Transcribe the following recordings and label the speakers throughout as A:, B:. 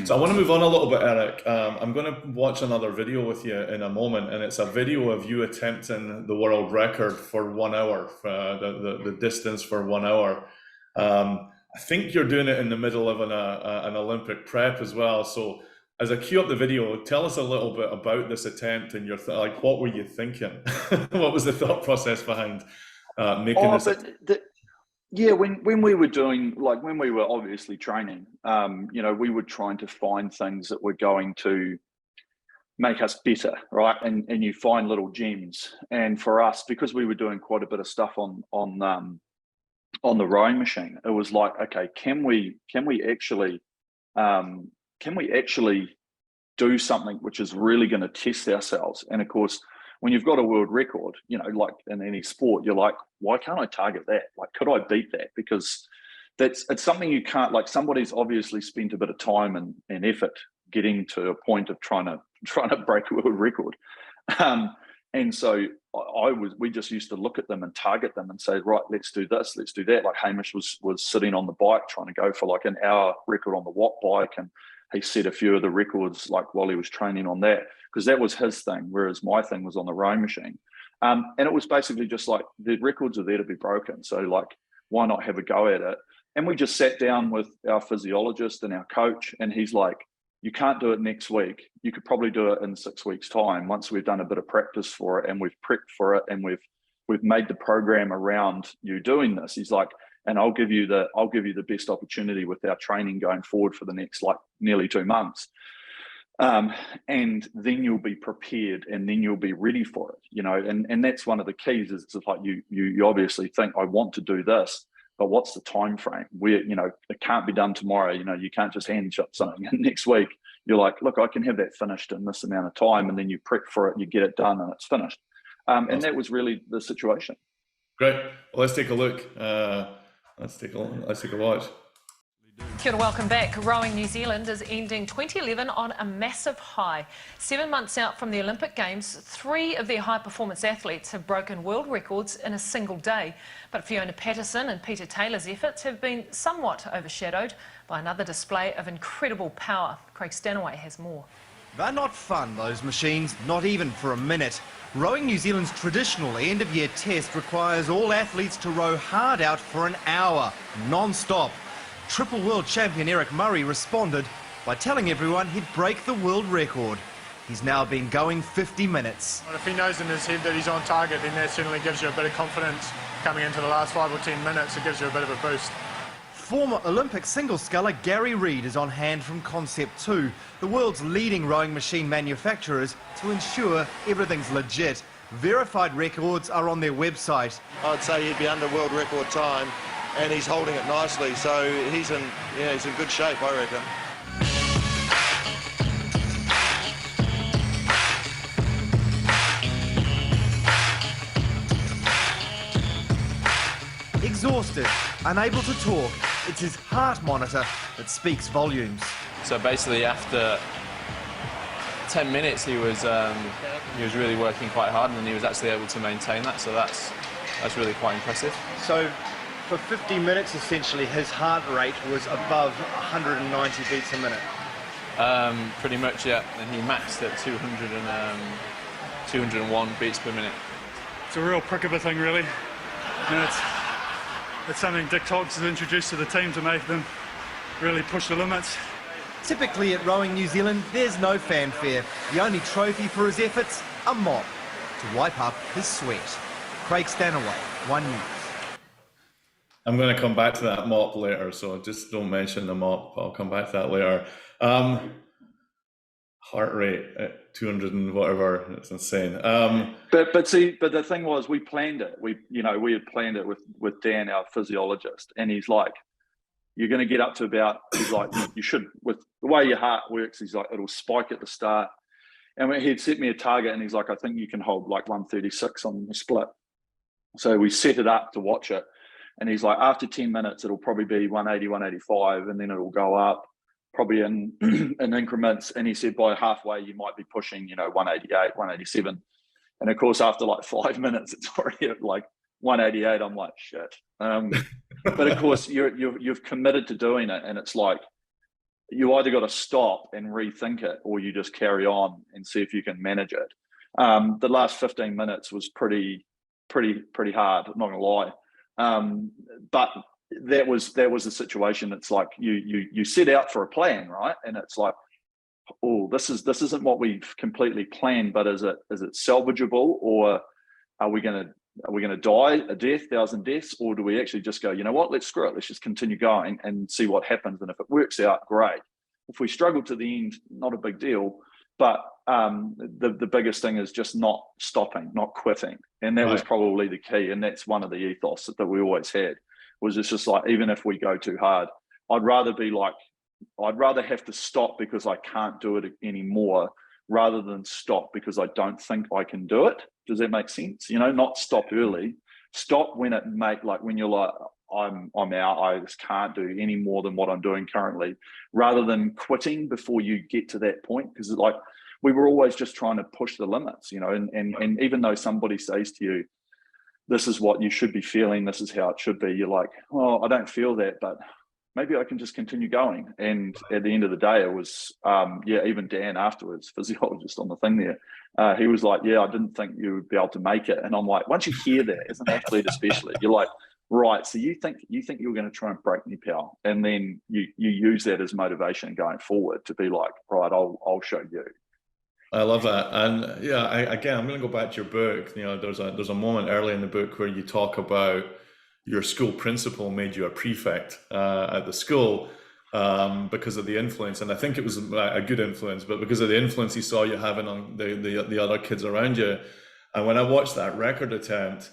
A: So I want to move on a little bit, Eric. I'm going to watch another video with you in a moment, and it's a video of you attempting the world record for 1 hour, the distance for 1 hour. I think you're doing it in the middle of an Olympic prep as well. So as I cue up the video, tell us a little bit about this attempt and your like, what were you thinking? What was the thought process behind making this?
B: Yeah, when we were doing, like when we were obviously training, you know, we were trying to find things that were going to make us better, right? And you find little gems. And for us, because we were doing quite a bit of stuff on the rowing machine, it was like, okay, can we actually do something which is really going to test ourselves? And of course, when you've got a world record, you know, like in any sport, you're like, why can't I target that? Like, could I beat that? Because it's something you can't, like, somebody's obviously spent a bit of time and effort getting to a point of trying to break a world record. And so we just used to look at them and target them and say, right, let's do this, let's do that. Like Hamish was sitting on the bike trying to go for like an hour record on the watt bike, and he set a few of the records like while he was training on that, because that was his thing, whereas my thing was on the rowing machine. And it was basically just like, the records are there to be broken, so like, why not have a go at it? And we just sat down with our physiologist and our coach, and he's like, you can't do it next week. You could probably do it in 6 weeks' time, once we've done a bit of practice for it and we've prepped for it and we've made the program around you doing this. He's like, and I'll give you the best opportunity with our training going forward for the next like nearly 2 months. And then you'll be prepared, and then you'll be ready for it, you know. And that's one of the keys, is it's like you obviously think, I want to do this, but what's the time frame? Where, you know, it can't be done tomorrow. You know, you can't just hand shot something and next week you're like, look, I can have that finished in this amount of time, and then you prep for it, you get it done, and it's finished. And that was really the situation.
A: Great. Well, let's take a look. Let's take a watch.
C: Kia ora, welcome back. Rowing New Zealand is ending 2011 on a massive high. 7 months out from the Olympic Games, 3 of their high-performance athletes have broken world records in a single day. But Fiona Patterson and Peter Taylor's efforts have been somewhat overshadowed by another display of incredible power. Craig Stanaway has more.
D: They're not fun, those machines, not even for a minute. Rowing New Zealand's traditional end-of-year test requires all athletes to row hard out for an hour, non-stop. Triple world champion Eric Murray responded by telling everyone he'd break the world record. He's now been going 50 minutes.
E: Well, if he knows in his head that he's on target, then that certainly gives you a bit of confidence coming into the last 5 or 10 minutes. It gives you a bit of a boost.
D: Former Olympic single sculler Gary Reid is on hand from Concept 2, the world's leading rowing machine manufacturers, to ensure everything's legit. Verified records are on their website.
F: I'd say he'd be under world record time, and he's holding it nicely, so he's in good shape, I reckon.
D: Exhausted, unable to talk, it's his heart monitor that speaks volumes.
G: So basically, after 10 minutes, he was really working quite hard, and he was actually able to maintain that. So that's really quite impressive.
D: So for 50 minutes, essentially, his heart rate was above 190 beats a minute.
G: Pretty much, yeah. And he maxed at 201 beats per minute.
H: It's a real prick of a thing, really. And it's something Dick Togs has introduced to the team to make them really push the limits.
D: Typically at Rowing New Zealand, there's no fanfare. The only trophy for his efforts, a mop, to wipe up his sweat. Craig Stanaway, One News.
A: I'm going to come back to that mop later, so just don't mention the mop. I'll come back to that later. Heart rate at 200 and whatever, it's insane.
B: But the thing was, we planned it. We had planned it with Dan, our physiologist, and he's like, you're going to get up to about, he's like, you should, with the way your heart works, he's like, it'll spike at the start. And he'd set me a target, and he's like, I think you can hold like 136 on the split. So we set it up to watch it. And he's like, after 10 minutes, it'll probably be 180, 185, and then it'll go up probably in increments. And he said by halfway, you might be pushing, 188, 187. And of course, after like 5 minutes, it's already at like 188. I'm like, shit. But of course, you've committed to doing it. And it's like, you either got to stop and rethink it, or you just carry on and see if you can manage it. The last 15 minutes was pretty hard, I'm not gonna lie. But that was a situation. It's like you set out for a plan, right? And it's like, oh, this isn't what we've completely planned, but is it salvageable, or are we gonna die a death, 1,000 deaths, or do we actually just go, you know what, let's screw it, let's just continue going and see what happens, and if it works out, great. If we struggle to the end, not a big deal. But the biggest thing is just not stopping, not quitting, and that was probably the key. And that's one of the ethos that we always had, was it's just like, even if we go too hard, I'd rather have to stop because I can't do it anymore, rather than stop because I don't think I can do it. Does that make sense? You know, not stop early, stop when when you're like, I'm out, I just can't do any more than what I'm doing currently, rather than quitting before you get to that point. Because like, we were always just trying to push the limits, you know, and even though somebody says to you, this is what you should be feeling, this is how it should be, you're like, oh, I don't feel that, but maybe I can just continue going. And at the end of the day, it was, even Dan afterwards, physiologist on the thing there, he was like, yeah, I didn't think you would be able to make it. And I'm like, once you hear that as an athlete especially, you're like, right, so you think you were going to try and break me, pal, and then you use that as motivation going forward to be like, right, I'll show you.
A: I love that. And yeah, I'm going to go back to your book. You know, there's a moment early in the book where you talk about your school principal made you a prefect at the school because of the influence, and I think it was a good influence, but because of the influence he saw you having on the other kids around you. And when I watched that record attempt,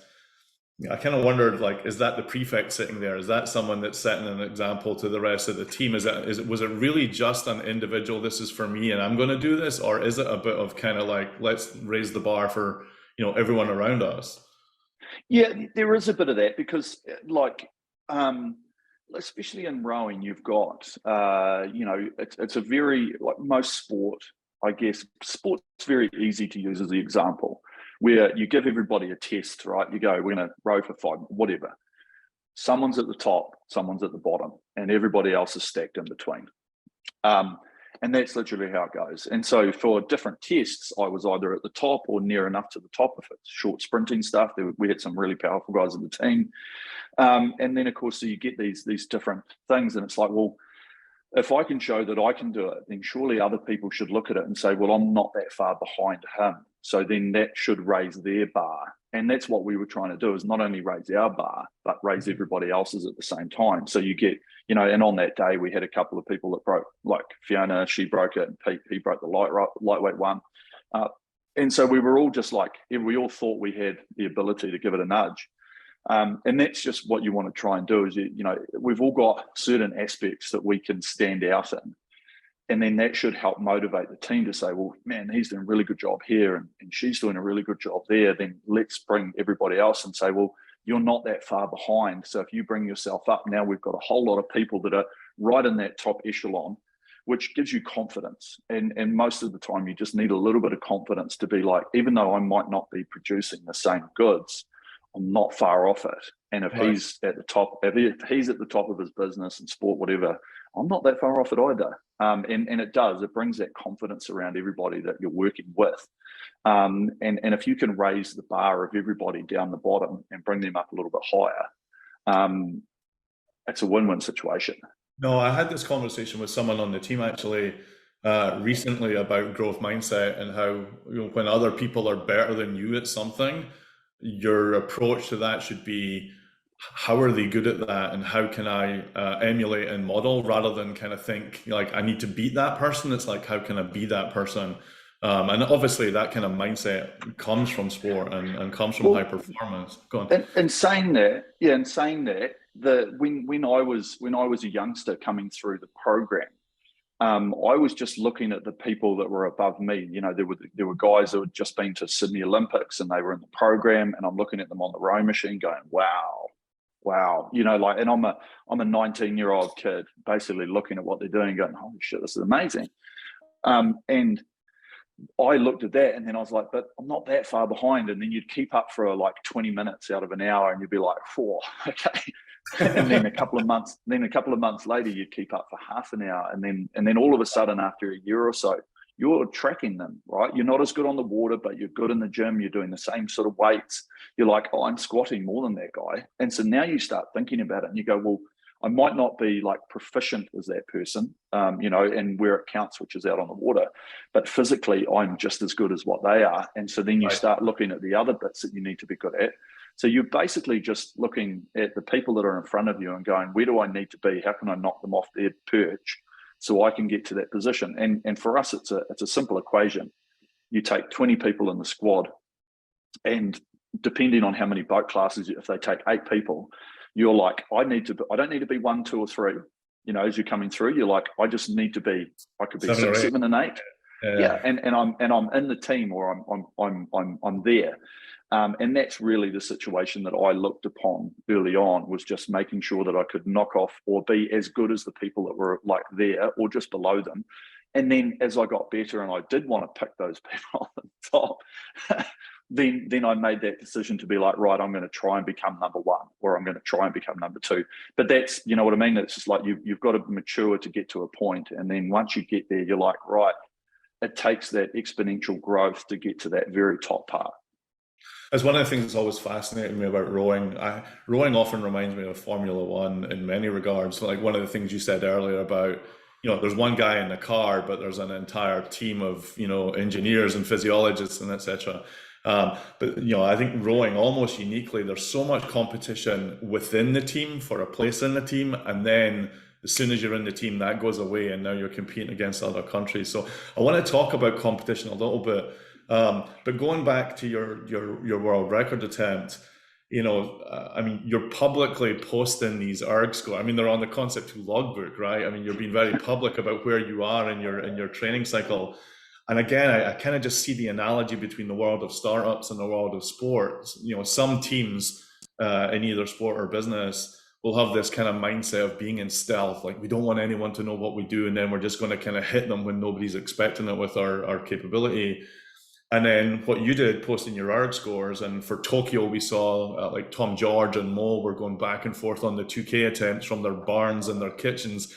A: I kind of wondered, like, is that the prefect sitting there? Is that someone that's setting an example to the rest of the team? Was it really just an individual, this is for me and I'm going to do this? Or is it a bit of kind of like, let's raise the bar for, you know, everyone around us?
B: Yeah, there is a bit of that, because like, especially in rowing, you've got, you know, it's a very, like most sport, I guess, sport's very easy to use as the example, where you give everybody a test, right? You go, we're going to row for 5, whatever. Someone's at the top, someone's at the bottom, and everybody else is stacked in between. And that's literally how it goes. And so for different tests, I was either at the top or near enough to the top. If it's short sprinting stuff, we had some really powerful guys in the team. And then, of course, so you get these different things, and it's like, well, if I can show that I can do it, then surely other people should look at it and say, well, I'm not that far behind him. So then that should raise their bar. And that's what we were trying to do, is not only raise our bar, but raise everybody else's at the same time. So you get, you know, and on that day, we had a couple of people that broke, like Fiona, she broke it, and Pete, he broke the lightweight one. And so we were all just like, we all thought we had the ability to give it a nudge. And that's just what you want to try and do, is, you know, we've all got certain aspects that we can stand out in. And then that should help motivate the team to say, well, man, he's doing a really good job here, and she's doing a really good job there. Then let's bring everybody else and say, well, you're not that far behind. So if you bring yourself up, now we've got a whole lot of people that are right in that top echelon, which gives you confidence. And most of the time, you just need a little bit of confidence to be like, even though I might not be producing the same goods, I'm not far off it. And if he's at the top, if he's at the top of his business and sport, whatever, I'm not that far off it either. And it does, it brings that confidence around everybody that you're working with. And if you can raise the bar of everybody down the bottom and bring them up a little bit higher, it's a win-win situation.
A: No, I had this conversation with someone on the team actually recently about growth mindset, and how, you know, when other people are better than you at something, your approach to that should be, how are they good at that, and how can I emulate and model, rather than kind of think like I need to beat that person. It's like, how can I be that person? And obviously that kind of mindset comes from sport and comes from high performance. Go on.
B: And saying that, when I was a youngster coming through the program, I was just looking at the people that were above me. You know, there were guys that had just been to Sydney Olympics and they were in the program, and I'm looking at them on the rowing machine going, wow, you know, like, and I'm a 19-year-old kid basically looking at what they're doing going, holy shit, this is amazing. And I looked at that, and then I was like, but I'm not that far behind. And then you'd keep up for like 20 minutes out of an hour, and you'd be like, okay, and then a couple of months later, you'd keep up for half an hour, and then all of a sudden, after a year or so, you're tracking them, right? You're not as good on the water, but you're good in the gym. You're doing the same sort of weights. You're like, oh, I'm squatting more than that guy. And so now you start thinking about it, and you go, well, I might not be like proficient as that person, and where it counts, which is out on the water, but physically I'm just as good as what they are. And so then you start looking at the other bits that you need to be good at. So you're basically just looking at the people that are in front of you and going, where do I need to be? How can I knock them off their perch so I can get to that position? And for us, it's a simple equation. You take 20 people in the squad, and depending on how many boat classes, if they take 8 people, you're like, I don't need to be 1, 2, or 3. As you're coming through, you're like, I just need to be, I could be 6, 7, and 8. Yeah. And I'm in the team, or I'm there. And that's really the situation that I looked upon early on, was just making sure that I could knock off or be as good as the people that were like there or just below them. And then as I got better and I did want to pick those people on the top, then I made that decision to be like, right, I'm going to try and become number 1, or I'm going to try and become number 2. But that's, you know what I mean? It's just like you've got to mature to get to a point. And then once you get there, you're like, right, it takes that exponential growth to get to that very top part.
A: That's one of the things that's always fascinated me about rowing. Rowing often reminds me of Formula One in many regards. Like one of the things you said earlier about, there's one guy in the car, but there's an entire team of, engineers and physiologists and etc. But I think rowing, almost uniquely, there's so much competition within the team for a place in the team, and then as soon as you're in the team, that goes away, and now you're competing against other countries. So I want to talk about competition a little bit, but going back to your world record attempt, you're publicly posting these erg scores. They're on the Concept 2 logbook, right? You're being very public about where you are in your training cycle. And again, I kind of just see the analogy between the world of startups and the world of sports. Some teams in either sport or business will have this kind of mindset of being in stealth. Like, we don't want anyone to know what we do, and then we're just going to kind of hit them when nobody's expecting it with our capability. And then what you did, posting your erg scores, and for Tokyo, we saw like Tom George and Mo were going back and forth on the 2K attempts from their barns and their kitchens.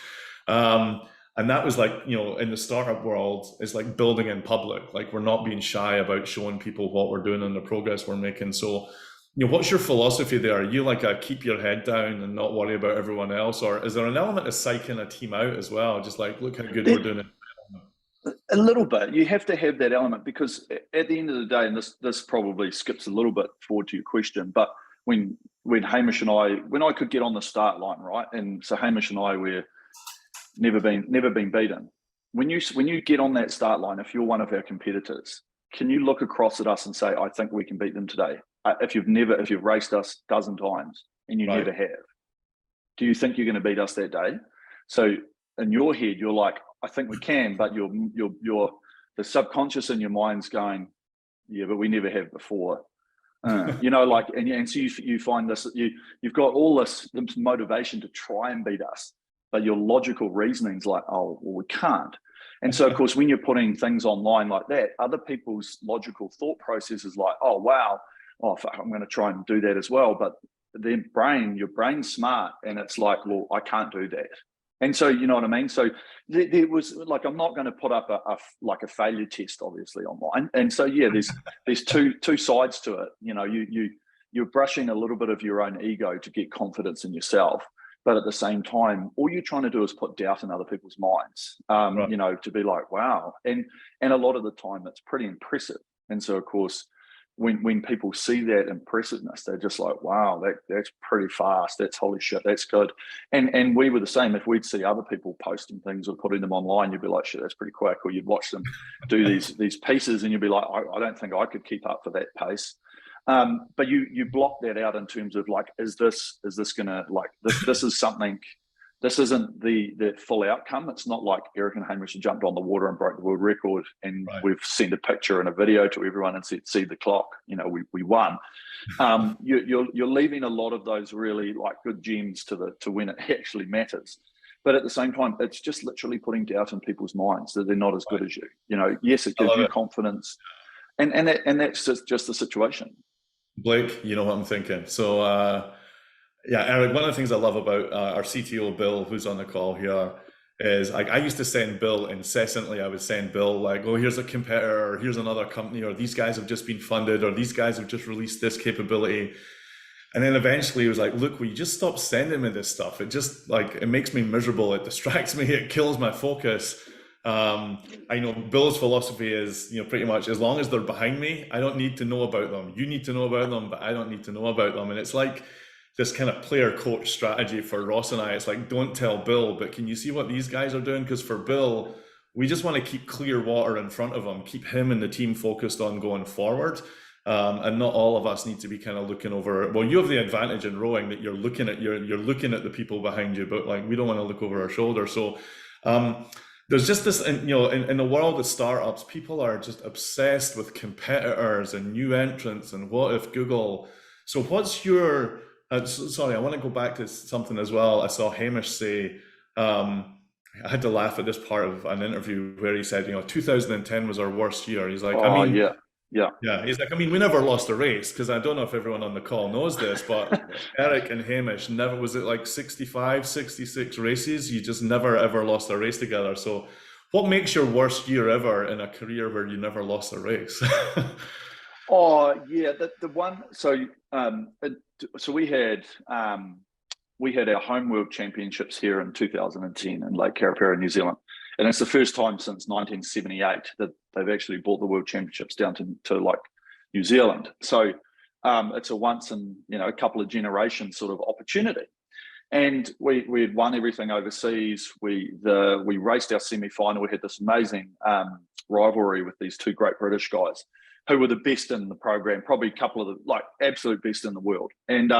A: And that was like, in the startup world, it's like building in public. Like, we're not being shy about showing people what we're doing and the progress we're making. So, what's your philosophy there? Are you like a keep your head down and not worry about everyone else? Or is there an element of psyching a team out as well? Just like, look how good we're doing it.
B: A little bit. You have to have that element, because at the end of the day, and this probably skips a little bit forward to your question, but when Hamish and I could get on the start line, right? And so Hamish and I were never been beaten. When you get on that start line, if you're one of our competitors, can you look across at us and say, I think we can beat them today? If you've raced us a dozen times and you never have, do you think you're going to beat us that day? So in your head, you're like, I think we can, but you're the subconscious in your mind's going, yeah, but we never have before. And so you find this, you've got all this motivation to try and beat us, but your logical reasoning's like, oh, well, we can't. And so, of course, when you're putting things online like that, other people's logical thought process is like, oh, wow, fuck, I'm going to try and do that as well. But your brain's smart, and it's like, well, I can't do that. And so, you know what I mean? So there was like, I'm not going to put up a failure test, obviously, online. And so, yeah, there's two sides to it. You're brushing a little bit of your own ego to get confidence in yourself. But at the same time, all you're trying to do is put doubt in other people's minds, to be like, wow. And a lot of the time it's pretty impressive. And so, of course, when people see that impressiveness, they're just like, wow, that's pretty fast. That's holy shit, that's good. And we were the same. If we'd see other people posting things or putting them online, you'd be like, shit, that's pretty quick. Or you'd watch them do these pieces and you'd be like, I don't think I could keep up for that pace. But you block that out in terms of like, is this gonna, like, this is something, this isn't the full outcome. It's not like Eric and Hamish jumped on the water and broke the world record and we've sent a picture and a video to everyone and said, see the clock, we won. You're leaving a lot of those really like good gems to when it actually matters. But at the same time, it's just literally putting doubt in people's minds that they're not as good as you. Yes, it gives you confidence. And that's just the situation.
A: Blake, you know what I'm thinking. So Yeah, Eric, one of the things I love about our CTO, Bill, who's on the call here, is like I used to send Bill incessantly. I would send Bill like, oh, here's a competitor, or here's another company, or these guys have just been funded, or these guys have just released this capability. And then eventually he was like, look, will you just stop sending me this stuff? It just like, it makes me miserable. It distracts me. It kills my focus. I know Bill's philosophy is, pretty much as long as they're behind me, I don't need to know about them. You need to know about them, but I don't need to know about them. And it's like this kind of player coach strategy for Ross and I. It's like, don't tell Bill, but can you see what these guys are doing? Because for Bill, we just want to keep clear water in front of him, keep him and the team focused on going forward. And not all of us need to be kind of looking over. Well, you have the advantage in rowing that you're looking at the people behind you, but like we don't want to look over our shoulder. So there's just this, in the world of startups, people are just obsessed with competitors and new entrants and what if Google. So what's your sorry, I want to go back to something as well. I saw Hamish say, I had to laugh at this part of an interview where he said, 2010 was our worst year. He's like, yeah. He's like, we never lost a race, because I don't know if everyone on the call knows this, but Eric and Hamish never, was it like 65, 66 races? You just never ever lost a race together. So what makes your worst year ever in a career where you never lost a race?
B: Oh yeah, the one. So we had our home world championships here in 2010 in Lake Karapara, New Zealand, and it's the first time since 1978 that they've actually brought the world championships down to like New Zealand. So it's a once in a couple of generations sort of opportunity. And we had won everything overseas. We raced our semi-final. We had this amazing rivalry with these two great British guys who were the best in the program, probably a couple of the absolute best in the world. And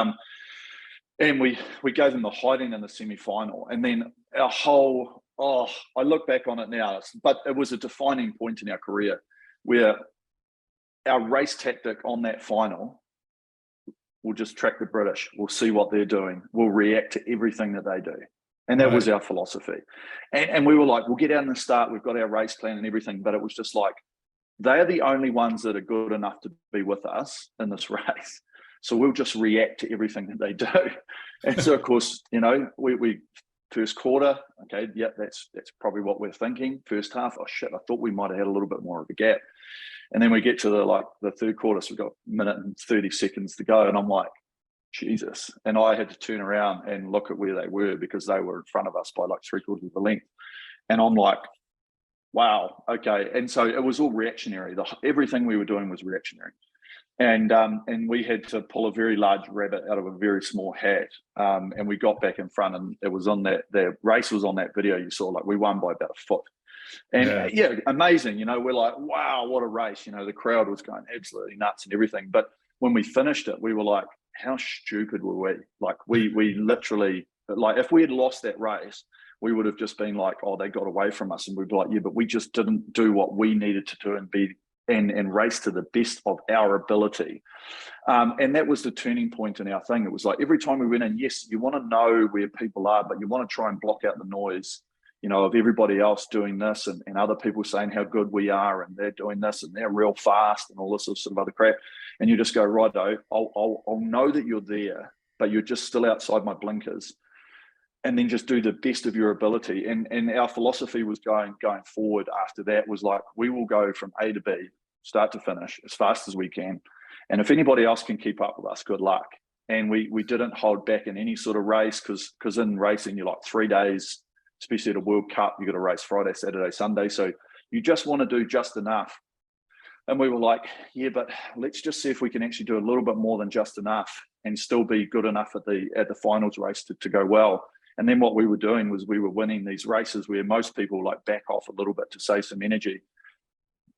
B: we gave them the hiding in the semi-final. And then our whole, I look back on it now, but it was a defining point in our career where our race tactic on that final, we'll just track the British. We'll see what they're doing. We'll react to everything that they do. And that was our philosophy. And we were like, we'll get out in the start. We've got our race plan and everything. But it was just like, they are the only ones that are good enough to be with us in this race. So we'll just react to everything that they do. And so, of course, we first quarter, okay, yeah, that's probably what we're thinking. First half, oh shit, I thought we might have had a little bit more of a gap. And then we get to the third quarter, so we've got a minute and 30 seconds to go. And I'm like, Jesus. And I had to turn around and look at where they were, because they were in front of us by like 3/4 of the length. And I'm like, wow, okay. And so it was all reactionary. Everything we were doing was reactionary. And we had to pull a very large rabbit out of a very small hat. And we got back in front, and it was on the race was on that video you saw, like we won by about a foot. And yeah, amazing. We're like, wow, what a race. The crowd was going absolutely nuts and everything. But when we finished it, we were like, how stupid were we? Like we literally, like if we had lost that race, we would have just been like, oh, they got away from us. And we'd be like, yeah, but we just didn't do what we needed to do and race to the best of our ability. And that was the turning point in our thing. It was like every time we went in, yes, you want to know where people are, but you want to try and block out the noise, of everybody else doing this and other people saying how good we are and they're doing this and they're real fast and all this sort of other crap. And you just go, righto, I'll know that you're there, but you're just still outside my blinkers. And then just do the best of your ability. And our philosophy was going forward after that was like, we will go from A to B, start to finish, as fast as we can. And if anybody else can keep up with us, good luck. And we didn't hold back in any sort of race, because in racing, you're like 3 days, especially at a World Cup, you got to race Friday, Saturday, Sunday. So you just want to do just enough. And we were like, yeah, but let's just see if we can actually do a little bit more than just enough and still be good enough at the finals race to go well. And then what we were doing was we were winning these races where most people like back off a little bit to save some energy.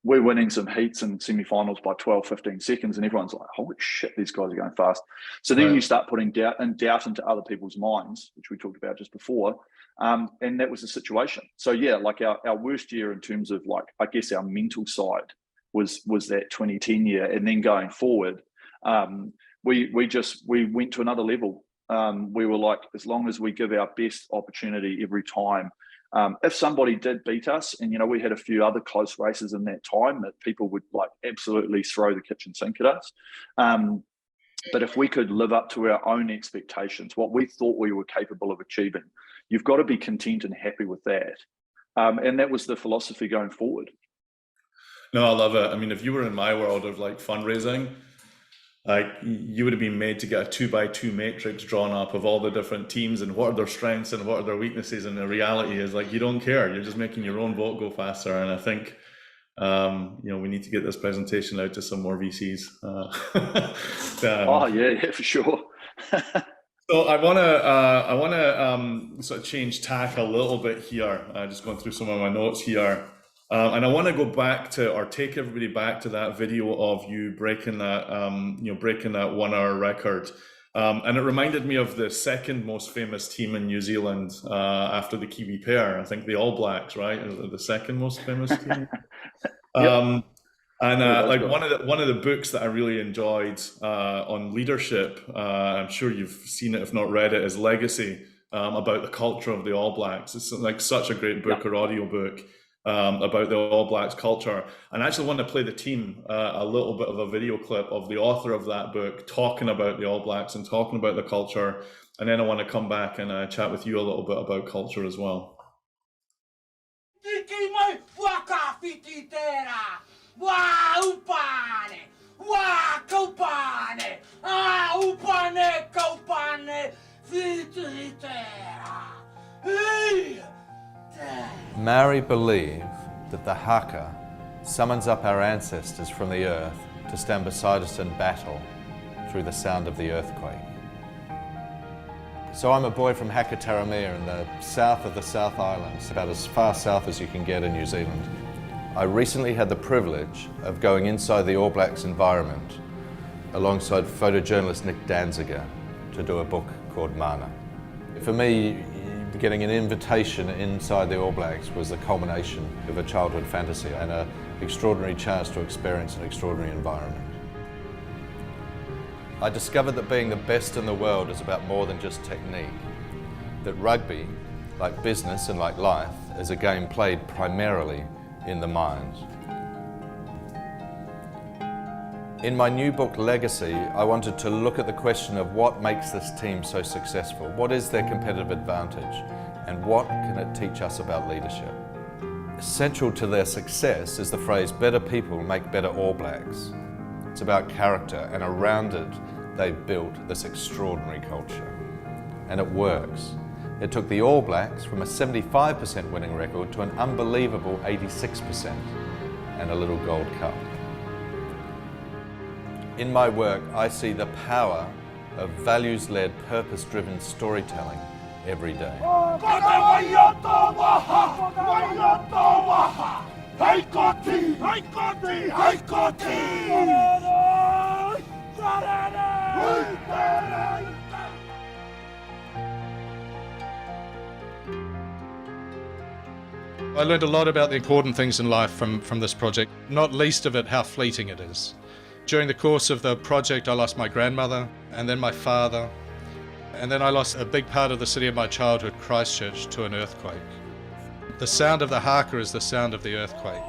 B: We're winning some heats and semi-finals by 12, 15 seconds, and everyone's like, holy shit, these guys are going fast. So then you start putting doubt into other people's minds, which we talked about just before. And that was the situation. So yeah, like our worst year in terms of like, I guess our mental side was that 2010 year. And then going forward, we went to another level. We were like, as long as we give our best opportunity every time, if somebody did beat us, and we had a few other close races in that time that people would like absolutely throw the kitchen sink at us, But if we could live up to our own expectations, what we thought we were capable of achieving, you've got to be content and happy with that. And that was the philosophy going forward.
A: No, I love it. I mean, if you were in my world of like fundraising, like you would have been made to get a 2x2 matrix drawn up of all the different teams and what are their strengths and what are their weaknesses. And the reality is like, you don't care. You're just making your own vote go faster. And I think, you know, we need to get this presentation out to some more VCs.
B: Oh yeah, for sure.
A: So I want to sort of change tack a little bit here. Just going through some of my notes here. And I want to go back to, or take everybody back to that video of you breaking that, you know, breaking that 1 hour record. And it reminded me of the second most famous team in New Zealand after the Kiwi pair. I think the All Blacks, right? The second most famous team.
B: Yep.
A: And like one of the books that I really enjoyed on leadership, I'm sure you've seen it if not read it, is Legacy, about the culture of the All Blacks. It's like such a great book or audio book. About the All Blacks culture, and I actually want to play the team a little bit of a video clip of the author of that book talking about the All Blacks and talking about the culture, and then I want to come back and chat with you a little bit about culture as well.
I: Maori believe that the haka summons up our ancestors from the earth to stand beside us in battle through the sound of the earthquake. So I'm a boy from Hakataramea in the south of the South Islands, about as far south as you can get in New Zealand. I recently had the privilege of going inside the All Blacks environment alongside photojournalist Nick Danziger to do a book called Mana. For me, getting an invitation inside the All Blacks was the culmination of a childhood fantasy and an extraordinary chance to experience an extraordinary environment. I discovered that being the best in the world is about more than just technique. That rugby, like business and like life, is a game played primarily in the mind. In my new book, Legacy, I wanted to look at the question of what makes this team so successful. What is their competitive advantage? And what can it teach us about leadership? Essential to their success is the phrase, better people make better All Blacks. It's about character, and around it, they've built this extraordinary culture. And it works. It took the All Blacks from a 75% winning record to an unbelievable 86% and a little gold cup. In my work, I see the power of values-led, purpose-driven storytelling every day.
J: I learned a lot about the important things in life from this project, not least of it how fleeting it is. During the course of the project, I lost my grandmother, and then my father, and then I lost a big part of the city of my childhood, Christchurch, to an earthquake. The sound of the haka is the sound of the earthquake.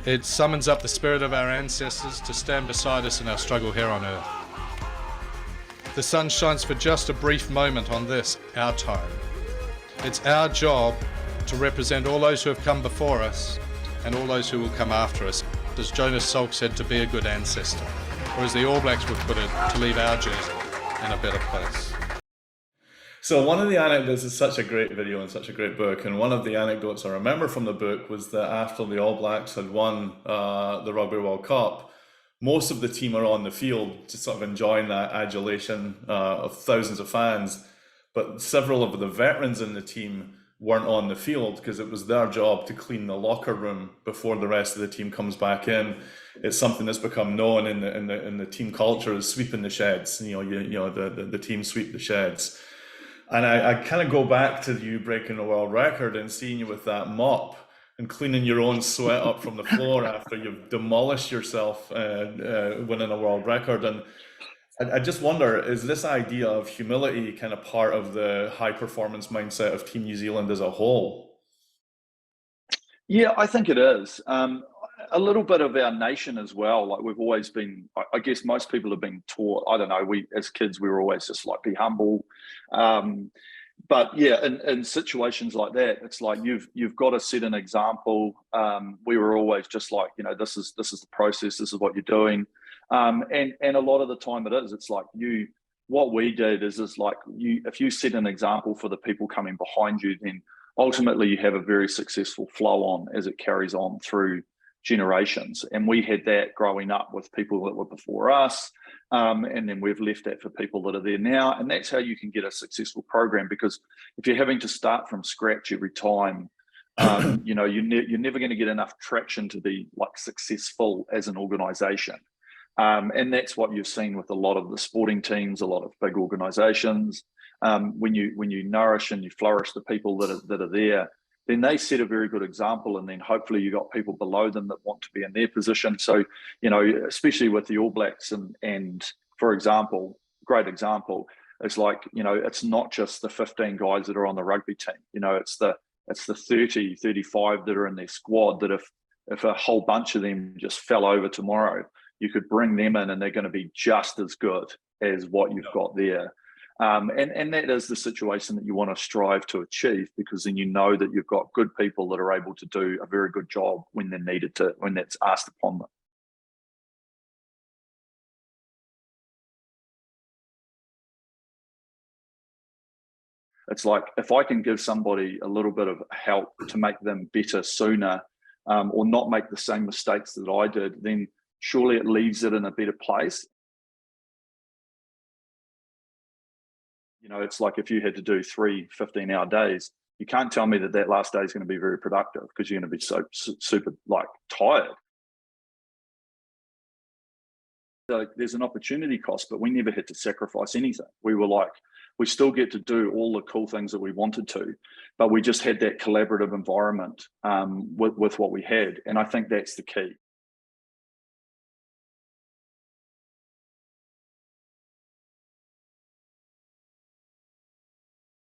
J: It summons up the spirit of our ancestors to stand beside us in our struggle here on earth. The sun shines for just a brief moment on this, our time. It's our job to represent all those who have come before us and all those who will come after us. As Jonas Salk said, to be a good ancestor, or as the All Blacks would put it, to leave our journey in a better place.
A: So one of the anecdotes is such a great video and such a great book, and one of the anecdotes I remember from the book was that after the All Blacks had won the Rugby World Cup, most of the team are on the field to sort of enjoying that adulation of thousands of fans, but several of the veterans in the team weren't on the field because it was their job to clean the locker room before the rest of the team comes back in. It's something that's become known in the team culture as sweeping the sheds. The team sweep the sheds. And I kind of go back to you breaking the world record and seeing you with that mop and cleaning your own sweat up from the floor after you've demolished yourself winning a world record. And I just wonder, is this idea of humility kind of part of the high performance mindset of Team New Zealand as a whole?
B: Yeah, I think it is. a little bit of our nation as well. Like we've always been, I guess most people have been taught, I don't know, we as kids, we were always just like, be humble. But yeah, in situations like that, it's like you've got to set an example. We were always just like, you know, this is the process, this is what you're doing. And a lot of the time it's like what we did is like if you set an example for the people coming behind you, then ultimately you have a very successful flow on as it carries on through generations. And we had that growing up with people that were before us. And then we've left that for people that are there now. And that's how you can get a successful program, because if you're having to start from scratch every time, you know, you're never going to get enough traction to be like successful as an organization. And that's what you've seen with a lot of the sporting teams, a lot of big organizations. When you nourish and you flourish the people that are there, then they set a very good example, and then hopefully you got people below them that want to be in their position. So, you know, especially with the All Blacks and for example, great example, it's like, you know, it's not just the 15 guys that are on the rugby team, you know, it's the 30, 35 that are in their squad that if a whole bunch of them just fell over tomorrow, you could bring them in and they're going to be just as good as what you've got there. And that is the situation that you want to strive to achieve, because then you know that you've got good people that are able to do a very good job when they're needed to, when that's asked upon them. It's like if I can give somebody a little bit of help to make them better sooner, or not make the same mistakes that I did, then surely it leaves it in a better place. You know, it's like if you had to do 3 15-hour days, you can't tell me that last day is going to be very productive, because you're going to be so super like tired. So there's an opportunity cost, but we never had to sacrifice anything. We were like, we still get to do all the cool things that we wanted to, but we just had that collaborative environment with what we had. And I think that's the key.